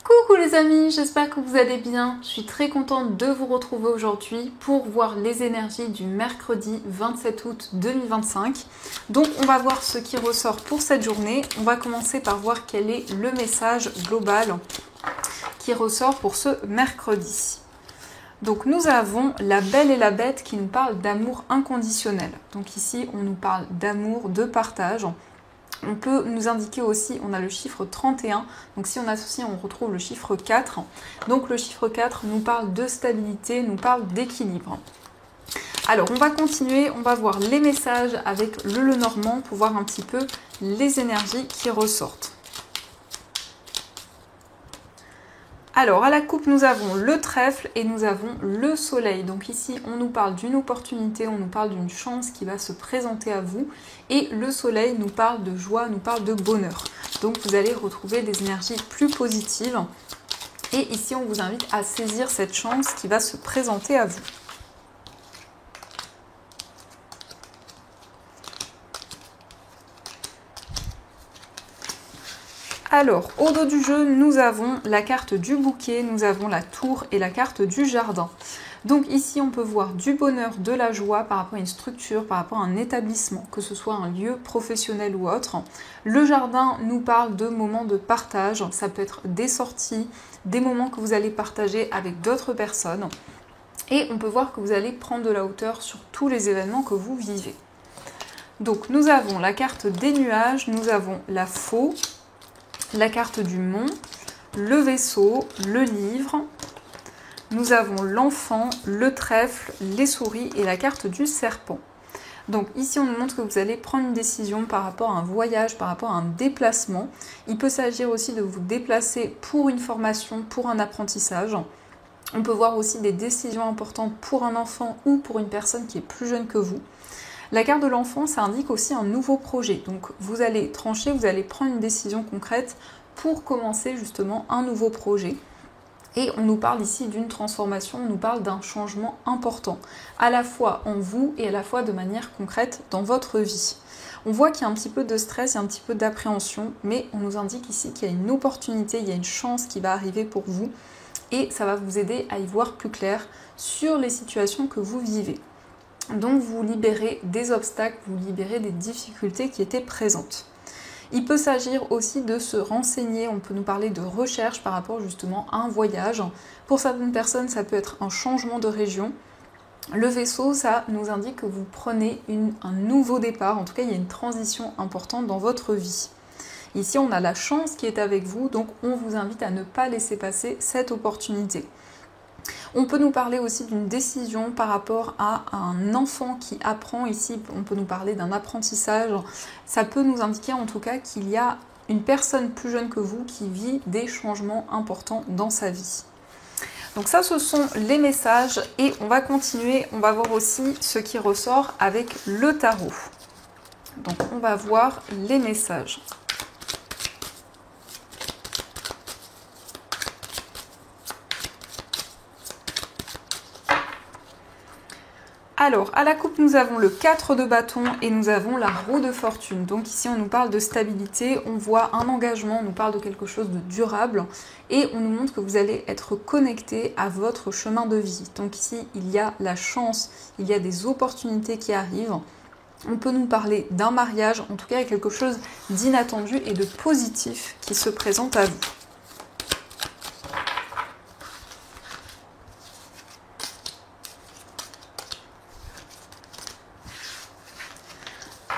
Coucou les amis, j'espère que vous allez bien. Je suis très contente de vous retrouver aujourd'hui pour voir les énergies du mercredi 27 août 2025. Donc on va voir ce qui ressort pour cette journée. On va commencer par voir quel est le message global qui ressort pour ce mercredi. Donc nous avons la Belle et la Bête qui nous parle d'amour inconditionnel. Donc ici on nous parle d'amour, de partage. On peut nous indiquer aussi, on a le chiffre 31, donc si on associe, on retrouve le chiffre 4. Donc le chiffre 4 nous parle de stabilité, nous parle d'équilibre. Alors on va continuer, on va voir les messages avec le Lenormand pour voir un petit peu les énergies qui ressortent. Alors, à la coupe, nous avons le trèfle et nous avons le soleil. Donc ici, on nous parle d'une opportunité, on nous parle d'une chance qui va se présenter à vous. Et le soleil nous parle de joie, nous parle de bonheur. Donc vous allez retrouver des énergies plus positives. Et ici, on vous invite à saisir cette chance qui va se présenter à vous. Alors, au dos du jeu, nous avons la carte du bouquet, nous avons la tour et la carte du jardin. Donc ici, on peut voir du bonheur, de la joie par rapport à une structure, par rapport à un établissement, que ce soit un lieu professionnel ou autre. Le jardin nous parle de moments de partage, ça peut être des sorties, des moments que vous allez partager avec d'autres personnes. Et on peut voir que vous allez prendre de la hauteur sur tous les événements que vous vivez. Donc nous avons la carte des nuages, nous avons la faux, la carte du mont, le vaisseau, le livre, nous avons l'enfant, le trèfle, les souris et la carte du serpent. Donc ici on nous montre que vous allez prendre une décision par rapport à un voyage, par rapport à un déplacement. Il peut s'agir aussi de vous déplacer pour une formation, pour un apprentissage. On peut voir aussi des décisions importantes pour un enfant ou pour une personne qui est plus jeune que vous. La carte de l'enfant, ça indique aussi un nouveau projet. Donc vous allez trancher, vous allez prendre une décision concrète pour commencer justement un nouveau projet. Et on nous parle ici d'une transformation, on nous parle d'un changement important, à la fois en vous et à la fois de manière concrète dans votre vie. On voit qu'il y a un petit peu de stress, il y a un petit peu d'appréhension, mais on nous indique ici qu'il y a une opportunité, il y a une chance qui va arriver pour vous et ça va vous aider à y voir plus clair sur les situations que vous vivez. Donc vous libérez des obstacles, vous libérez des difficultés qui étaient présentes. Il peut s'agir aussi de se renseigner, on peut nous parler de recherche par rapport justement à un voyage. Pour certaines personnes, ça peut être un changement de région. Le vaisseau, ça nous indique que vous prenez un nouveau départ, en tout cas il y a une transition importante dans votre vie. Ici, on a la chance qui est avec vous, donc on vous invite à ne pas laisser passer cette opportunité. On peut nous parler aussi d'une décision par rapport à un enfant qui apprend. Ici, on peut nous parler d'un apprentissage. Ça peut nous indiquer en tout cas qu'il y a une personne plus jeune que vous qui vit des changements importants dans sa vie. Donc ça, ce sont les messages et on va continuer. On va voir aussi ce qui ressort avec le tarot. Donc on va voir les messages. Alors, à la coupe, nous avons le 4 de bâton et nous avons la roue de fortune. Donc ici, on nous parle de stabilité, on voit un engagement, on nous parle de quelque chose de durable et on nous montre que vous allez être connecté à votre chemin de vie. Donc ici, il y a la chance, il y a des opportunités qui arrivent. On peut nous parler d'un mariage, en tout cas, il y a quelque chose d'inattendu et de positif qui se présente à vous.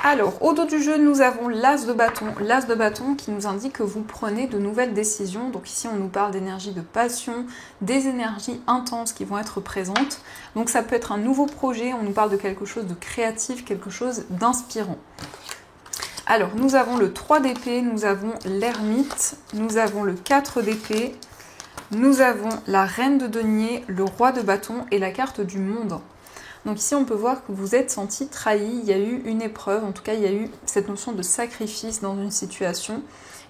Alors, au dos du jeu, nous avons l'as de bâton. L'as de bâton qui nous indique que vous prenez de nouvelles décisions. Donc ici, on nous parle d'énergie de passion, des énergies intenses qui vont être présentes. Donc ça peut être un nouveau projet, on nous parle de quelque chose de créatif, quelque chose d'inspirant. Alors, nous avons le 3 d'épée, nous avons l'ermite, nous avons le 4 d'épée, nous avons la reine de denier, le roi de bâton et la carte du monde. Donc ici, on peut voir que vous êtes senti trahi, il y a eu une épreuve, en tout cas, il y a eu cette notion de sacrifice dans une situation.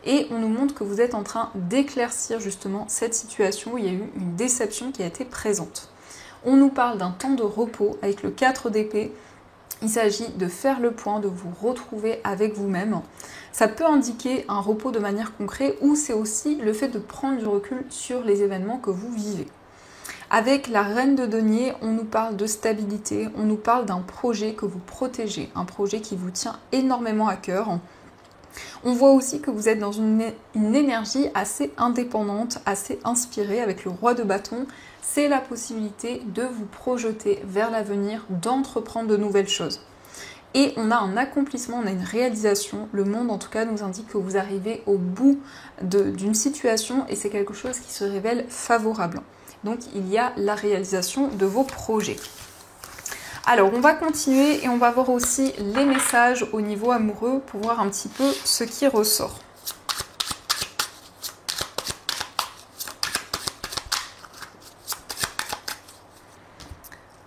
Et on nous montre que vous êtes en train d'éclaircir justement cette situation où il y a eu une déception qui a été présente. On nous parle d'un temps de repos avec le 4 d'épée. Il s'agit de faire le point, de vous retrouver avec vous-même. Ça peut indiquer un repos de manière concrète ou c'est aussi le fait de prendre du recul sur les événements que vous vivez. Avec la reine de denier, on nous parle de stabilité, on nous parle d'un projet que vous protégez, un projet qui vous tient énormément à cœur. On voit aussi que vous êtes dans une énergie assez indépendante, assez inspirée avec le roi de bâton. C'est la possibilité de vous projeter vers l'avenir, d'entreprendre de nouvelles choses. Et on a un accomplissement, on a une réalisation. Le monde en tout cas nous indique que vous arrivez au bout d'une situation et c'est quelque chose qui se révèle favorable. Donc il y a la réalisation de vos projets. Alors on va continuer et on va voir aussi les messages au niveau amoureux pour voir un petit peu ce qui ressort.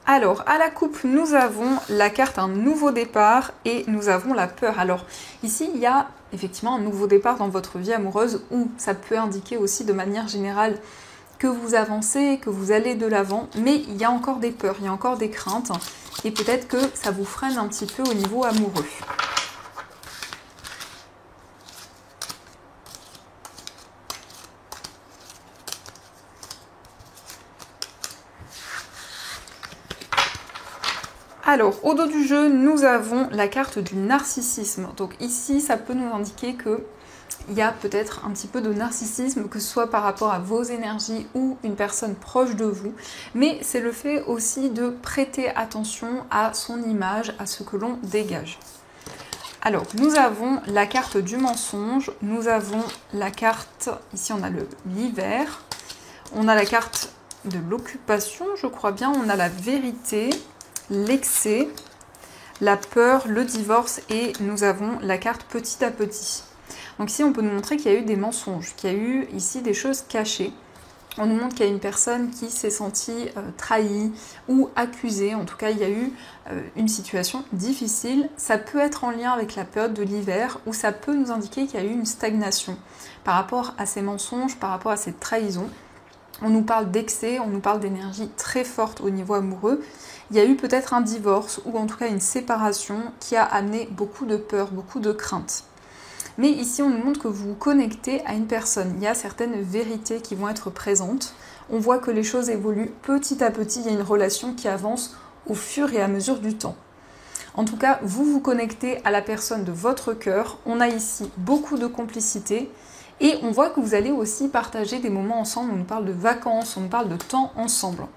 Alors, à la coupe, nous avons la carte un nouveau départ et nous avons la peur. Alors, ici, il y a effectivement un nouveau départ dans votre vie amoureuse ou ça peut indiquer aussi de manière générale que vous avancez, que vous allez de l'avant, mais il y a encore des peurs, il y a encore des craintes et peut-être que ça vous freine un petit peu au niveau amoureux. Alors, au dos du jeu, nous avons la carte du narcissisme. Donc ici, ça peut nous indiquer que il y a peut-être un petit peu de narcissisme, que ce soit par rapport à vos énergies ou une personne proche de vous. Mais c'est le fait aussi de prêter attention à son image, à ce que l'on dégage. Alors, nous avons la carte du mensonge. Nous avons la carte, ici on a l'hiver. On a la carte de l'occupation, je crois bien. On a la vérité, l'excès, la peur, le divorce et nous avons la carte petit à petit. Donc ici on peut nous montrer qu'il y a eu des mensonges, qu'il y a eu ici des choses cachées. On nous montre qu'il y a une personne qui s'est sentie trahie ou accusée. En tout cas, il y a eu une situation difficile. Ça peut être en lien avec la période de l'hiver ou ça peut nous indiquer qu'il y a eu une stagnation par rapport à ces mensonges, par rapport à cette trahison. On nous parle d'excès, on nous parle d'énergie très forte au niveau amoureux. Il y a eu peut-être un divorce ou en tout cas une séparation qui a amené beaucoup de peur, beaucoup de crainte. Mais ici, on nous montre que vous vous connectez à une personne. Il y a certaines vérités qui vont être présentes. On voit que les choses évoluent petit à petit. Il y a une relation qui avance au fur et à mesure du temps. En tout cas, vous vous connectez à la personne de votre cœur. On a ici beaucoup de complicité. Et on voit que vous allez aussi partager des moments ensemble. On nous parle de vacances, on nous parle de temps ensemble.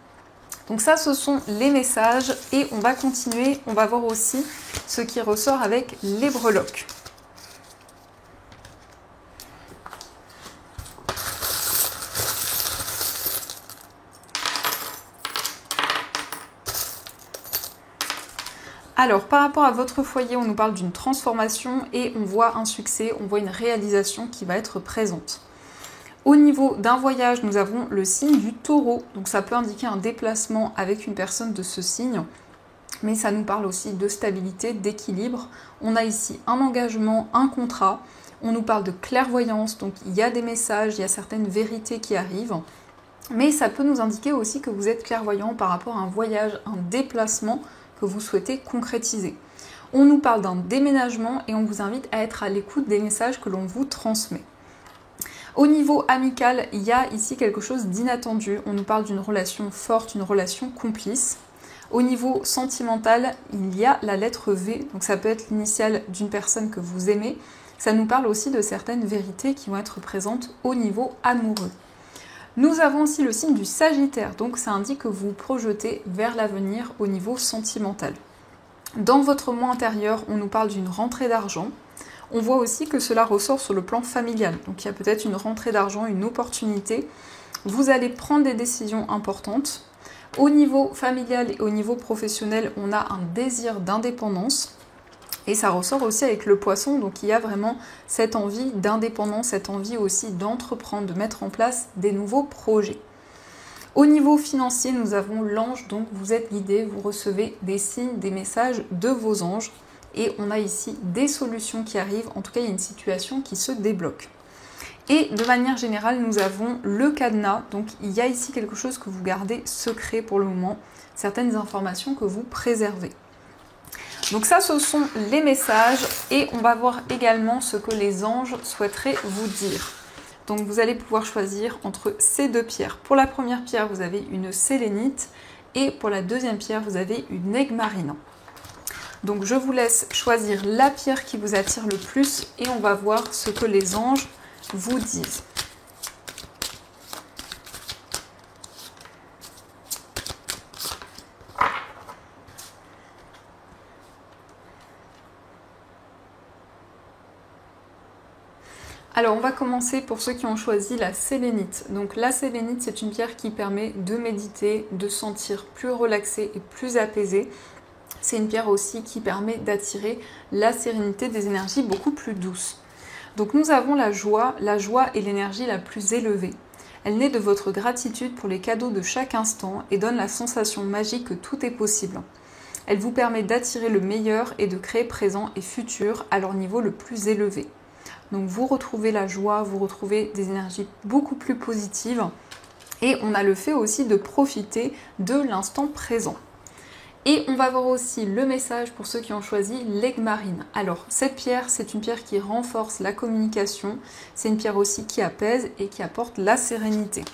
Donc ça, ce sont les messages. Et on va continuer. On va voir aussi ce qui ressort avec les breloques. Alors, par rapport à votre foyer, on nous parle d'une transformation et on voit un succès, on voit une réalisation qui va être présente. Au niveau d'un voyage, nous avons le signe du taureau. Donc ça peut indiquer un déplacement avec une personne de ce signe, mais ça nous parle aussi de stabilité, d'équilibre. On a ici un engagement, un contrat. On nous parle de clairvoyance, donc il y a des messages, il y a certaines vérités qui arrivent. Mais ça peut nous indiquer aussi que vous êtes clairvoyant par rapport à un voyage, un déplacement que vous souhaitez concrétiser. On nous parle d'un déménagement et on vous invite à être à l'écoute des messages que l'on vous transmet. Au niveau amical, il y a ici quelque chose d'inattendu. On nous parle d'une relation forte, une relation complice. Au niveau sentimental, il y a la lettre V, donc ça peut être l'initiale d'une personne que vous aimez. Ça nous parle aussi de certaines vérités qui vont être présentes au niveau amoureux. Nous avons aussi le signe du Sagittaire, donc ça indique que vous vous projetez vers l'avenir au niveau sentimental. Dans votre moi intérieur, on nous parle d'une rentrée d'argent. On voit aussi que cela ressort sur le plan familial. Donc il y a peut-être une rentrée d'argent, une opportunité. Vous allez prendre des décisions importantes. Au niveau familial et au niveau professionnel, on a un désir d'indépendance. Et ça ressort aussi avec le poisson, donc il y a vraiment cette envie d'indépendance, cette envie aussi d'entreprendre, de mettre en place des nouveaux projets. Au niveau financier, nous avons l'ange, donc vous êtes guidé, vous recevez des signes, des messages de vos anges. Et on a ici des solutions qui arrivent, en tout cas il y a une situation qui se débloque. Et de manière générale, nous avons le cadenas, donc il y a ici quelque chose que vous gardez secret pour le moment, certaines informations que vous préservez. Donc ça, ce sont les messages et on va voir également ce que les anges souhaiteraient vous dire. Donc vous allez pouvoir choisir entre ces deux pierres. Pour la première pierre, vous avez une sélénite et pour la deuxième pierre, vous avez une aigue marine. Donc je vous laisse choisir la pierre qui vous attire le plus et on va voir ce que les anges vous disent. Alors on va commencer pour ceux qui ont choisi la sélénite. Donc la sélénite, c'est une pierre qui permet de méditer, de se sentir plus relaxé et plus apaisé. C'est une pierre aussi qui permet d'attirer la sérénité, des énergies beaucoup plus douces. Donc nous avons la joie est l'énergie la plus élevée. Elle naît de votre gratitude pour les cadeaux de chaque instant et donne la sensation magique que tout est possible. Elle vous permet d'attirer le meilleur et de créer présent et futur à leur niveau le plus élevé. Donc vous retrouvez la joie, vous retrouvez des énergies beaucoup plus positives et on a le fait aussi de profiter de l'instant présent. Et on va voir aussi le message pour ceux qui ont choisi l'aigue marine. Alors cette pierre, c'est une pierre qui renforce la communication, c'est une pierre aussi qui apaise et qui apporte la sérénité.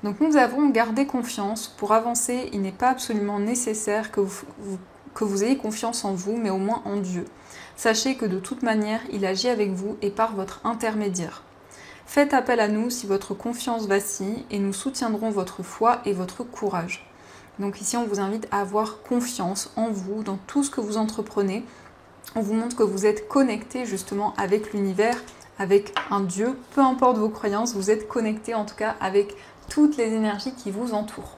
Donc nous avons gardé confiance. Pour avancer, il n'est pas absolument nécessaire que vous ayez confiance en vous, mais au moins en Dieu. Sachez que de toute manière, il agit avec vous et par votre intermédiaire. Faites appel à nous si votre confiance vacille et nous soutiendrons votre foi et votre courage. Donc ici, on vous invite à avoir confiance en vous, dans tout ce que vous entreprenez. On vous montre que vous êtes connecté justement avec l'univers, avec un Dieu. Peu importe vos croyances, vous êtes connecté en tout cas avec toutes les énergies qui vous entourent.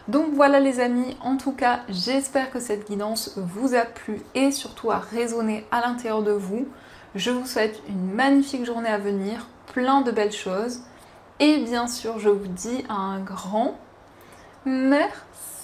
Donc voilà les amis, en tout cas j'espère que cette guidance vous a plu et surtout a résonné à l'intérieur de vous. Je vous souhaite une magnifique journée à venir, plein de belles choses et bien sûr je vous dis un grand merci.